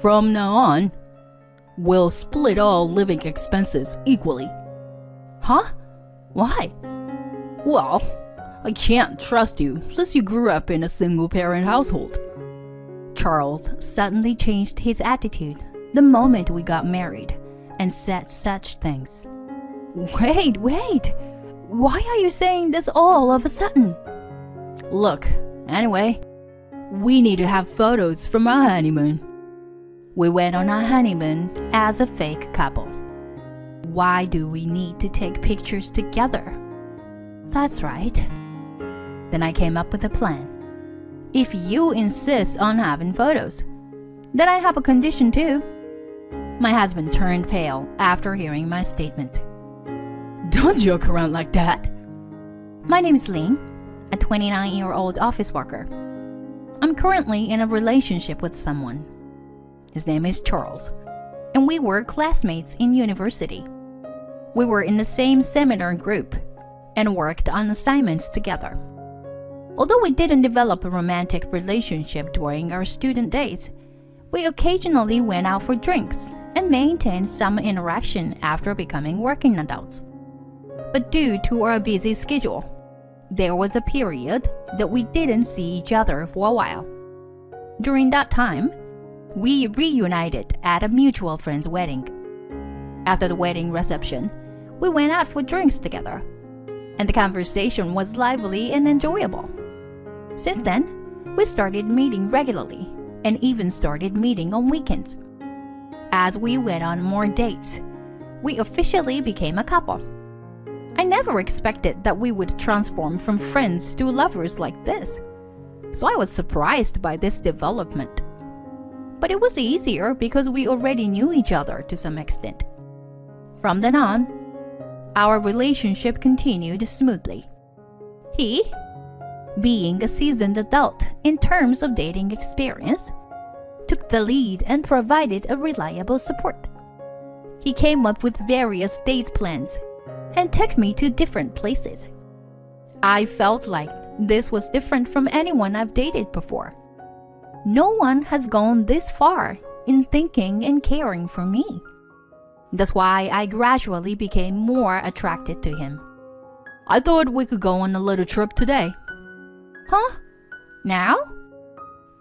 From now on, we'll split all living expenses equally. Huh? Why? Well, I can't trust you since you grew up in a single-parent household. Charles suddenly changed his attitude the moment we got married and said such things. Wait. Why are you saying this all of a sudden? Look, anyway, we need to have photos from our honeymoon. We went on our honeymoon as a fake couple. Why do we need to take pictures together? That's right. Then I came up with a plan. If you insist on having photos, then I have a condition too. My husband turned pale after hearing my statement. Don't joke around like that. My name is Lynn, a 29-year-old office worker. I'm currently in a relationship with someone. His name is Charles, and we were classmates in university. We were in the same seminar group and worked on assignments together. Although we didn't develop a romantic relationship during our student days, we occasionally went out for drinks and maintained some interaction after becoming working adults. But due to our busy schedule, there was a period that we didn't see each other for a while. During that time, we reunited at a mutual friend's wedding. After the wedding reception, we went out for drinks together, and the conversation was lively and enjoyable. Since then, we started meeting regularly and even started meeting on weekends. As we went on more dates, we officially became a couple. I never expected that we would transform from friends to lovers like this, so I was surprised by this development. But it was easier because we already knew each other to some extent. From then on, our relationship continued smoothly. He, being a seasoned adult in terms of dating experience, took the lead and provided a reliable support. He came up with various date plans and took me to different places. I felt like this was different from anyone I've dated before. No one has gone this far in thinking and caring for me. That's why I gradually became more attracted to him. I thought we could go on a little trip today. Huh? Now?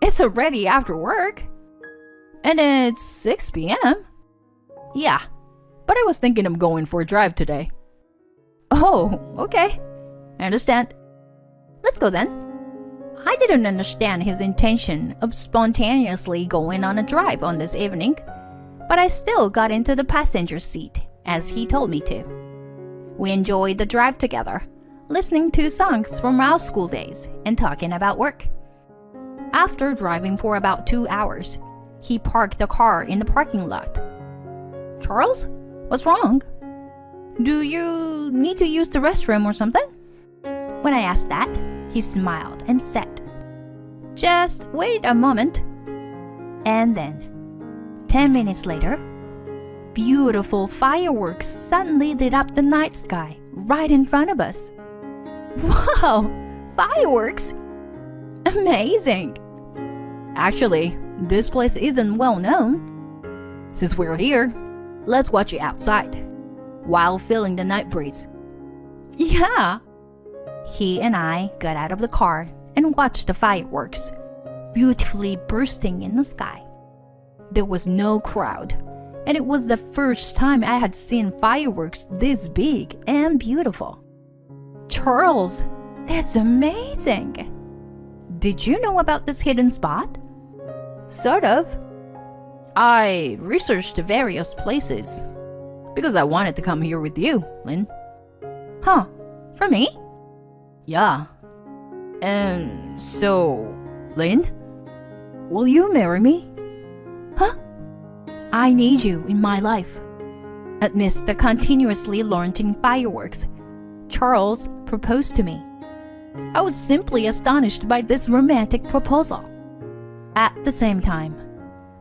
It's already after work. And it's 6 p.m. Yeah, but I was thinking of going for a drive today. Oh, okay. I understand. Let's go then. I didn't understand his intention of spontaneously going on a drive on this evening, but I still got into the passenger seat as he told me to. We enjoyed the drive together, listening to songs from our school days and talking about work. After driving for about 2 hours, he parked the car in the parking lot. Charles, what's wrong? Do you need to use the restroom or something? When I asked that, he smiled and said, "Just wait a moment." And then, 10 minutes later, beautiful fireworks suddenly lit up the night sky right in front of us. Wow! Fireworks? Amazing! Actually, this place isn't well known. Since we're here, let's watch it outside while feeling the night breeze. Yeah! He and I got out of the car and watched the fireworks, beautifully bursting in the sky. There was no crowd, and it was the first time I had seen fireworks this big and beautiful. Charles, it's amazing! Did you know about this hidden spot? Sort of. I researched various places because I wanted to come here with you, Lynn. Huh? For me? Yeah. And so, Lynn, will you marry me? Huh? I need you in my life. Amidst the continuously launching fireworks, Charles proposed to me. I was simply astonished by this romantic proposal. At the same time,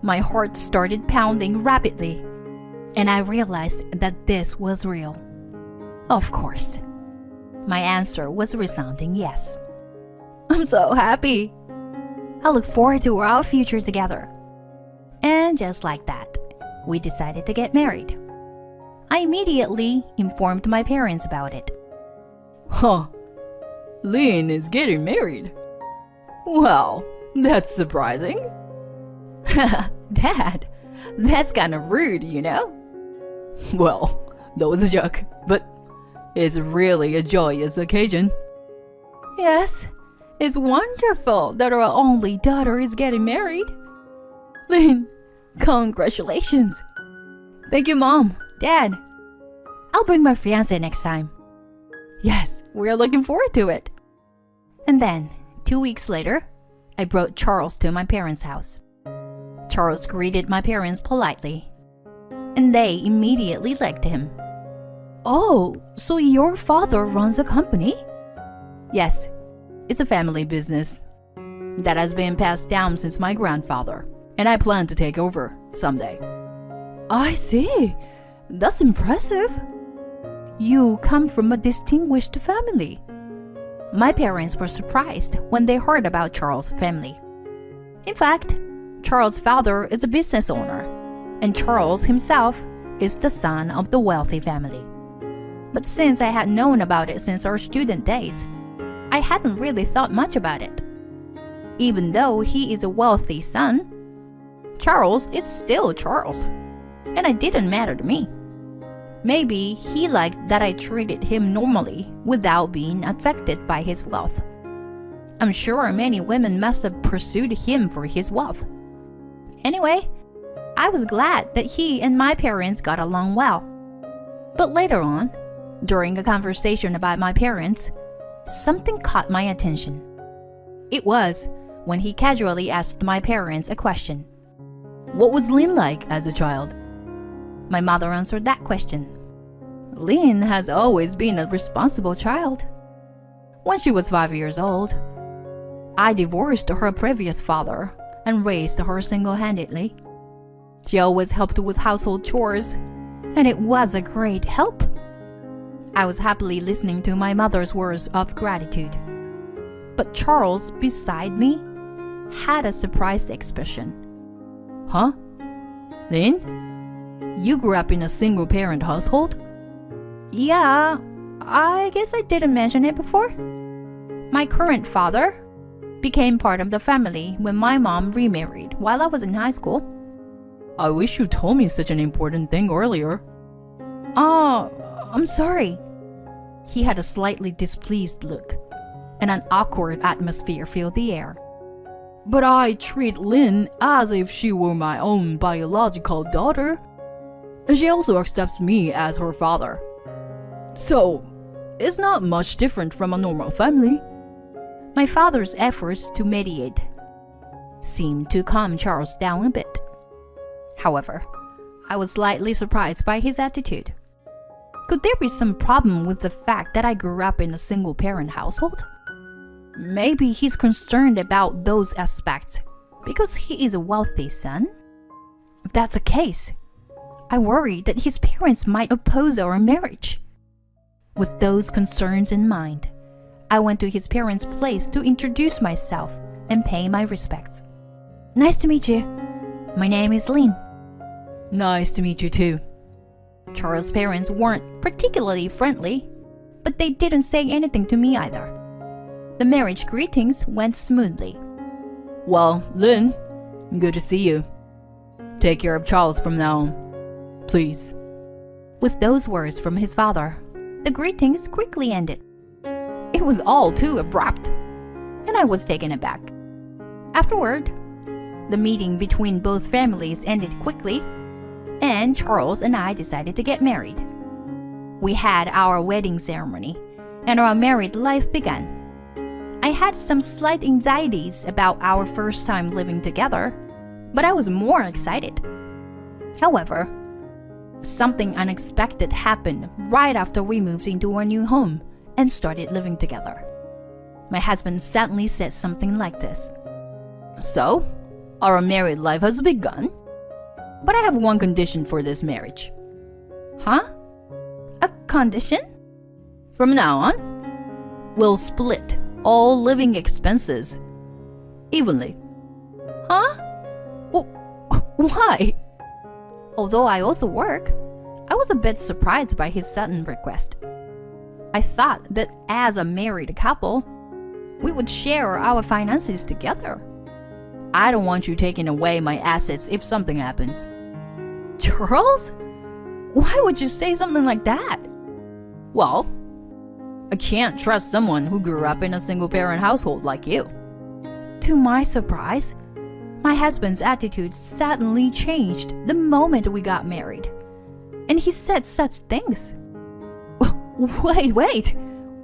my heart started pounding rapidly, and I realized that this was real. Of course. My answer was a resounding yes. I'm so happy. I look forward to our future together. And And just like that, we decided to get married. I immediately informed my parents about it. Huh. Lynn is getting married. Well, that's surprising. Dad, that's kind of rude, you know? Well, that was a joke, but it's really a joyous occasion. Yes, it's wonderful that our only daughter is getting married. Lynn, congratulations. Thank you, Mom, Dad. I'll bring my fiancé next time. Yes, we're looking forward to it. And then, 2 weeks later, I brought Charles to my parents' house. Charles greeted my parents politely, and they immediately liked him. Oh, so your father runs a company? Yes, it's a family business that has been passed down since my grandfather, and I plan to take over someday. I see. That's impressive. You come from a distinguished family. My parents were surprised when they heard about Charles' family. In fact, Charles' father is a business owner, and Charles himself is the son of the wealthy family. But since I had known about it since our student days, I hadn't really thought much about it. Even though he is a wealthy son, Charles is still Charles, and it didn't matter to me. Maybe he liked that I treated him normally without being affected by his wealth. I'm sure many women must have pursued him for his wealth. Anyway, I was glad that he and my parents got along well. But later on, during a conversation about my parents, something caught my attention. It was when he casually asked my parents a question. What was Lynn like as a child? My mother answered that question. Lynn has always been a responsible child. When she was 5 years old, I divorced her previous father and raised her single-handedly. She always helped with household chores, and it was a great help. I was happily listening to my mother's words of gratitude. But Charles, beside me, had a surprised expression. Huh? Lynn? You grew up in a single-parent household? Yeah, I guess I didn't mention it before. My current father became part of the family when my mom remarried while I was in high school. I wish you told me such an important thing earlier. Oh, I'm sorry. He had a slightly displeased look, and an awkward atmosphere filled the air. But I treat Lynn as if she were my own biological daughter, and she also accepts me as her father. So, it's not much different from a normal family. My father's efforts to mediate seemed to calm Charles down a bit. However, I was slightly surprised by his attitude. Could there be some problem with the fact that I grew up in a single-parent household? Maybe he's concerned about those aspects because he is a wealthy son? If that's the case, I worry that his parents might oppose our marriage. With those concerns in mind, I went to his parents' place to introduce myself and pay my respects. Nice to meet you. My name is Lynn. Nice to meet you too. Charles' parents weren't particularly friendly, but they didn't say anything to me either. The marriage greetings went smoothly. Well, Lynn, good to see you. Take care of Charles from now on, please. With those words from his father, the greetings quickly ended. It was all too abrupt, and I was taken aback. Afterward, the meeting between both families ended quickly, and Charles and I decided to get married. We had our wedding ceremony, and our married life began. I had some slight anxieties about our first time living together, but I was more excited. However, something unexpected happened right after we moved into our new home and started living together. My husband suddenly said something like this. So, our married life has begun, but I have one condition for this marriage. Huh? A condition? From now on, we'll split all living expenses evenly. Huh? Why? Although I also work, I was a bit surprised by his sudden request. I thought that as a married couple, we would share our finances together. I don't want you taking away my assets if something happens. Charles? Why would you say something like that? Well, I can't trust someone who grew up in a single-parent household like you. To my surprise, my husband's attitude suddenly changed the moment we got married. And he said such things. Wait.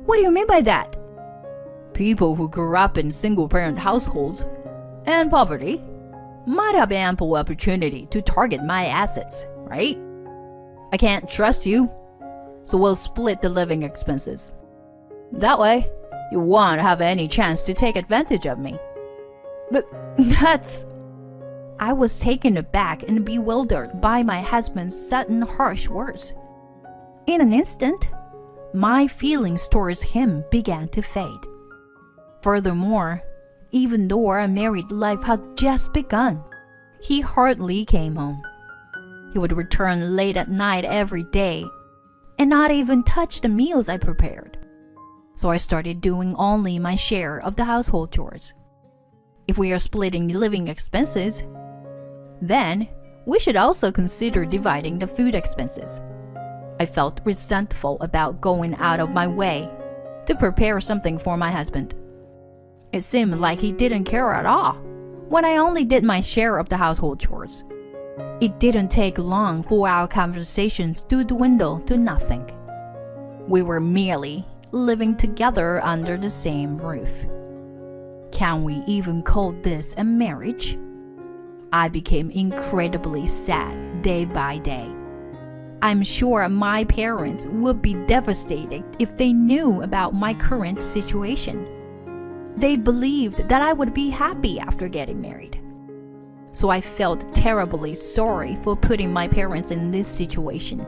What do you mean by that? People who grew up in single-parent households and poverty might have ample opportunity to target my assets, right? I can't trust you, so we'll split the living expenses. That way, you won't have any chance to take advantage of me. But that's... I was taken aback and bewildered by my husband's sudden harsh words. In an instant, my feelings towards him began to fade. Furthermore, even though our married life had just begun, he hardly came home. He would return late at night every day and not even touch the meals I prepared. So I started doing only my share of the household chores. If we are splitting the living expenses, then we should also consider dividing the food expenses. I felt resentful about going out of my way to prepare something for my husband. It seemed like he didn't care at all when I only did my share of the household chores. It didn't take long for our conversations to dwindle to nothing. We were merely living together under the same roof. Can we even call this a marriage? I became incredibly sad day by day. I'm sure my parents would be devastated if they knew about my current situation. They believed that I would be happy after getting married. So I felt terribly sorry for putting my parents in this situation.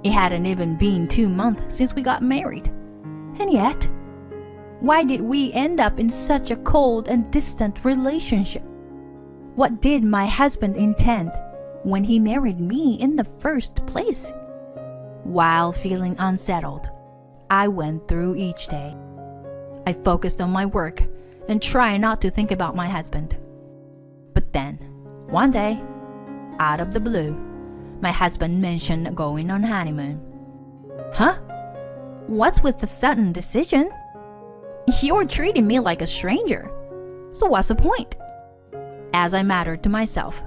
It hadn't even been 2 months since we got married. And yet, why did we end up in such a cold and distant relationship? What did my husband intend when he married me in the first place? While feeling unsettled, I went through each day. I focused on my work and tried not to think about my husband. But then, one day, out of the blue, my husband mentioned going on honeymoon. Huh? What's with the sudden decision? You're treating me like a stranger. So what's the point? As I muttered to myself,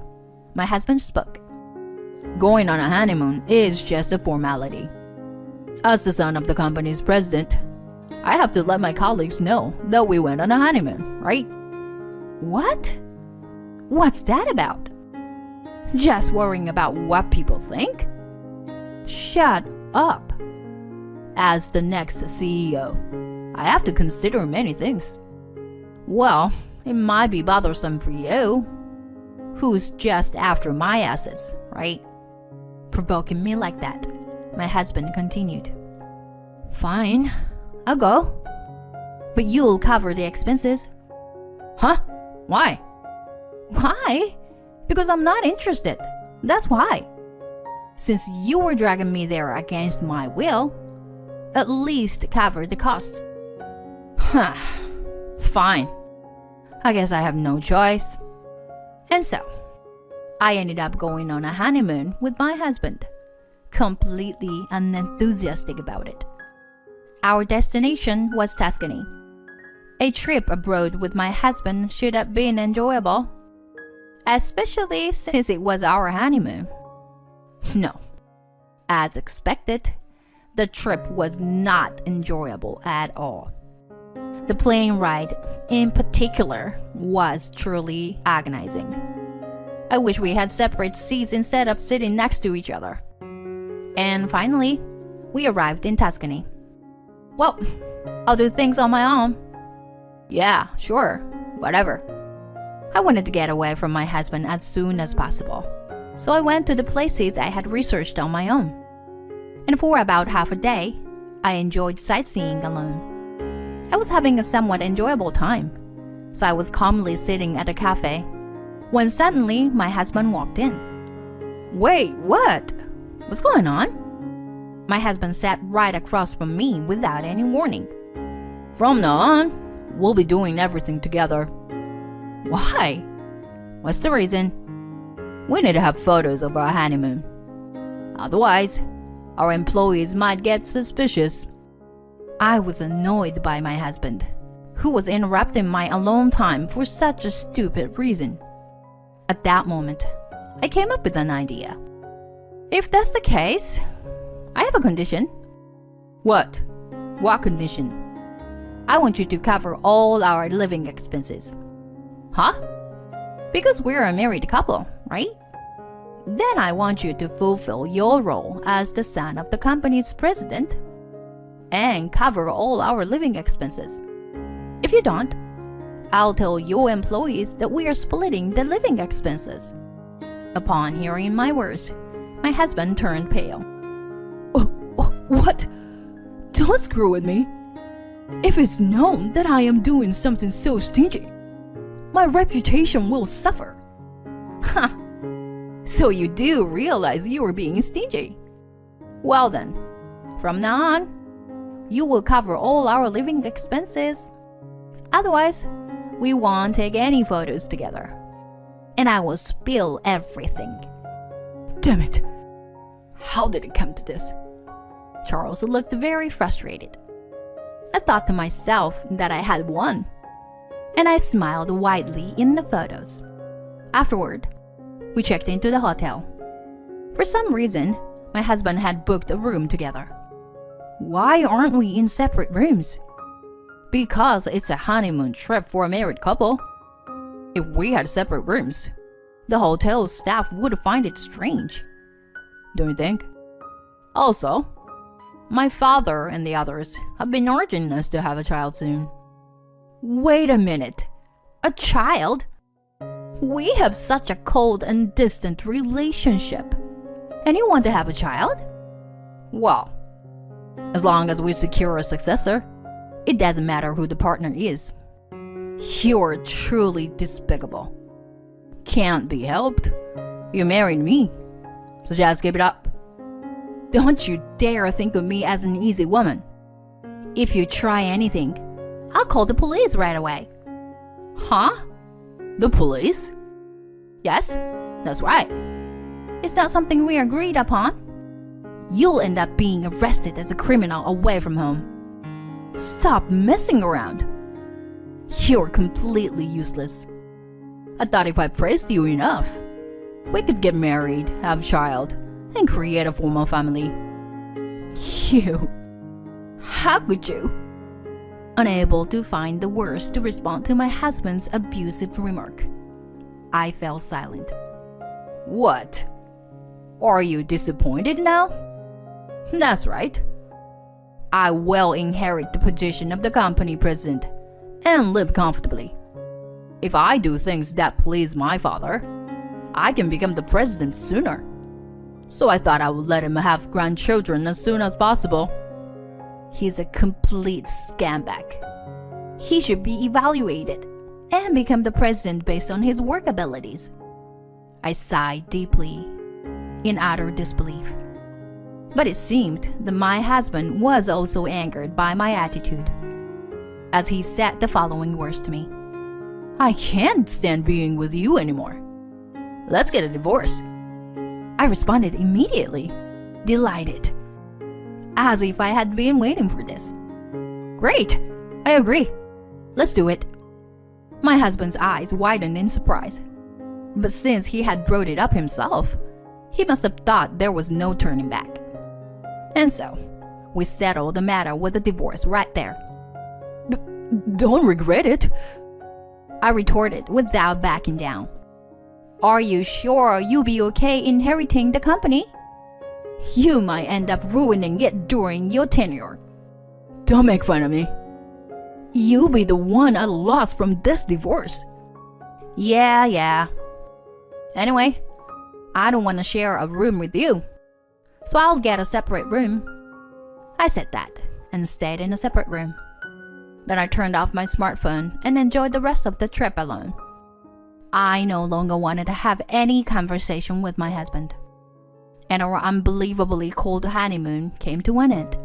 my husband spoke. Going on a honeymoon is just a formality. As the son of the company's president, I have to let my colleagues know that we went on a honeymoon, right? What? What's that about? Just worrying about what people think? Shut up. As the next CEO, I have to consider many things. Well, it might be bothersome for you, who's just after my assets, right? Provoking me like that, my husband continued. Fine, I'll go. But you'll cover the expenses. Huh? Why? Why? Because I'm not interested. That's why. Since you were dragging me there against my will, at least cover the costs. Huh. Fine. I guess I have no choice. And so, I ended up going on a honeymoon with my husband, completely unenthusiastic about it. Our destination was Tuscany. A trip abroad with my husband should have been enjoyable, especially since it was our honeymoon. No. As expected, the trip was not enjoyable at all. The plane ride, in particular, was truly agonizing. I wish we had separate seats instead of sitting next to each other. And finally, we arrived in Tuscany. Well, I'll do things on my own. Yeah, sure, whatever. I wanted to get away from my husband as soon as possible, so I went to the places I had researched on my own. And for about half a day, I enjoyed sightseeing alone. I was having a somewhat enjoyable time, so I was calmly sitting at a cafe, when suddenly my husband walked in. Wait, what? What's going on? My husband sat right across from me without any warning. From now on, we'll be doing everything together. Why? What's the reason? We need to have photos of our honeymoon. Otherwise, our employees might get suspicious. I was annoyed by my husband, who was interrupting my alone time for such a stupid reason. At that moment, I came up with an idea. If that's the case, I have a condition. What? What condition? I want you to cover all our living expenses. Huh? Because we're a married couple, right? Then I want you to fulfill your role as the son of the company's president and cover all our living expenses. If you don't, I'll tell your employees that we are splitting the living expenses. Upon hearing my words, my husband turned pale. What? Don't screw with me. If it's known that I am doing something so stingy, my reputation will suffer. Ha! So you do realize you were being stingy? Well then, from now on, you will cover all our living expenses. Otherwise, we won't take any photos together. And I will spill everything. Damn it. How did it come to this? Charles looked very frustrated. I thought to myself that I had won, and I smiled widely in the photos. Afterward, we checked into the hotel. For some reason, my husband had booked a room together. Why aren't we in separate rooms? Because it's a honeymoon trip for a married couple. If we had separate rooms, the hotel staff would find it strange. Don't you think? Also, my father and the others have been urging us to have a child soon. Wait a minute. A child? We have such a cold and distant relationship. And you want to have a child? Well, as long as we secure a successor, it doesn't matter who the partner is. You're truly despicable. Can't be helped. You married me, so just give it up. Don't you dare think of me as an easy woman. If you try anything, I'll call the police right away. Huh? The police? Yes, that's right. Is that something we agreed upon? You'll end up being arrested as a criminal away from home. Stop messing around. You're completely useless. I thought if I praised you enough, we could get married, have a child, and create a formal family. You. How could you? Unable to find the words to respond to my husband's abusive remark, I fell silent. What? Are you disappointed now? That's right. I will inherit the position of the company president and live comfortably. If I do things that please my father, I can become the president sooner. So I thought I would let him have grandchildren as soon as possible. He's a complete scambag. He should be evaluated and become the president based on his work abilities. I sighed deeply, in utter disbelief. But it seemed that my husband was also angered by my attitude, as he said the following words to me. I can't stand being with you anymore. Let's get a divorce. I responded immediately, delighted, as if I had been waiting for this. Great, I agree. Let's do it. My husband's eyes widened in surprise, but since he had brought it up himself, he must have thought there was no turning back. And so, we settled the matter with a divorce right there. Don't regret it, I retorted without backing down. Are you sure you'll be okay inheriting the company? You might end up ruining it during your tenure. Don't make fun of me. You'll be the one at a loss from this divorce. Yeah. Anyway, I don't want to share a room with you, so I'll get a separate room. I said that and stayed in a separate room. Then I turned off my smartphone and enjoyed the rest of the trip alone. I no longer wanted to have any conversation with my husband, and our unbelievably cold honeymoon came to an end.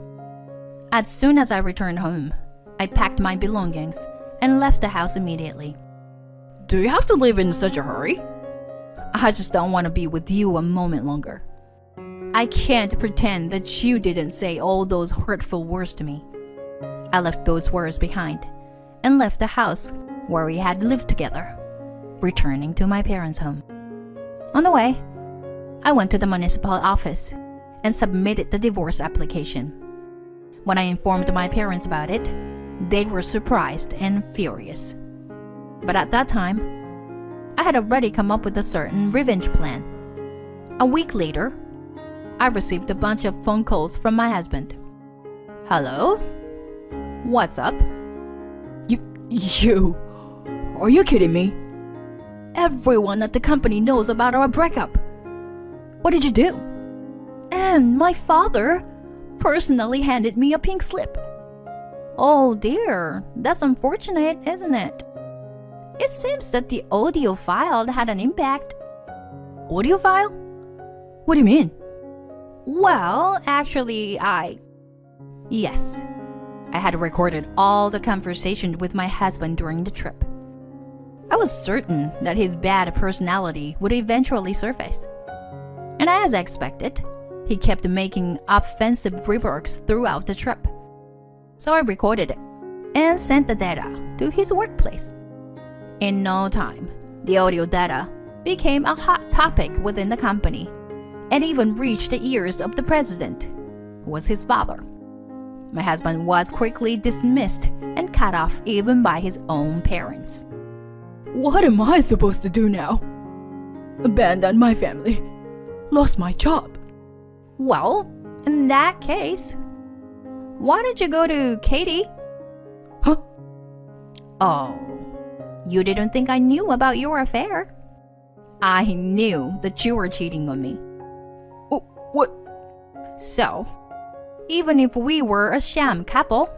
As soon as I returned home, I packed my belongings and left the house immediately. Do you have to leave in such a hurry? I just don't want to be with you a moment longer. I can't pretend that you didn't say all those hurtful words to me. I left those words behind and left the house where we had lived together, returning to my parents' home. On the way, I went to the municipal office and submitted the divorce application. When I informed my parents about it, they were surprised and furious. But at that time, I had already come up with a certain revenge plan. A week later, I received a bunch of phone calls from my husband. Hello? What's up? You... Are you kidding me? Everyone at the company knows about our breakup. What did you do? And my father personally handed me a pink slip. Oh dear, that's unfortunate, isn't it? It seems that the audio file had an impact. Audio file? What do you mean? Well, actually, Yes, I had recorded all the conversation with my husband during the trip. I was certain that his bad personality would eventually surface. And as I expected, he kept making offensive remarks throughout the trip. So I recorded it and sent the data to his workplace. In no time, the audio data became a hot topic within the company and even reached the ears of the president, who was his father. My husband was quickly dismissed and cut off even by his own parents. What am I supposed to do now? Abandon my family? Lost my job? Well, in that case, why don't you go to Katie? Huh? Oh, you didn't think I knew about your affair? I knew that you were cheating on me. Oh, what? So, even if we were a sham couple,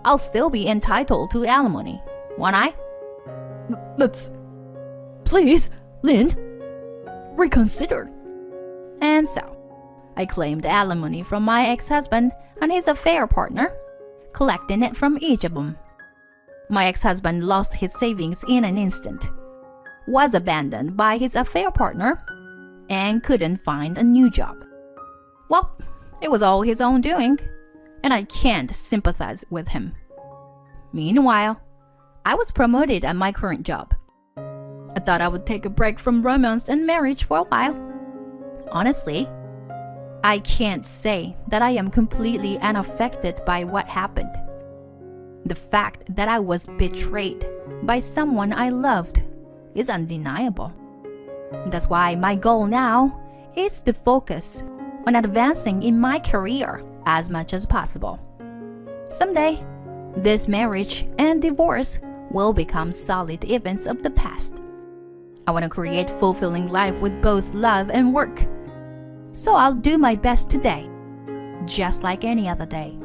I'll still be entitled to alimony, won't I? That's... Please, Lynn, reconsider. And so, I claimed alimony from my ex-husband and his affair partner, collecting it from each of them. My ex-husband lost his savings in an instant, was abandoned by his affair partner, and couldn't find a new job. Well, it was all his own doing, and I can't sympathize with him. Meanwhile, I was promoted at my current job. I thought I would take a break from romance and marriage for a while. Honestly, I can't say that I am completely unaffected by what happened. The fact that I was betrayed by someone I loved is undeniable. That's why my goal now is to focus on advancing in my career as much as possible. Someday, this marriage and divorce will become solid events of the past. I want to create fulfilling life with both love and work. So I'll do my best today, just like any other day.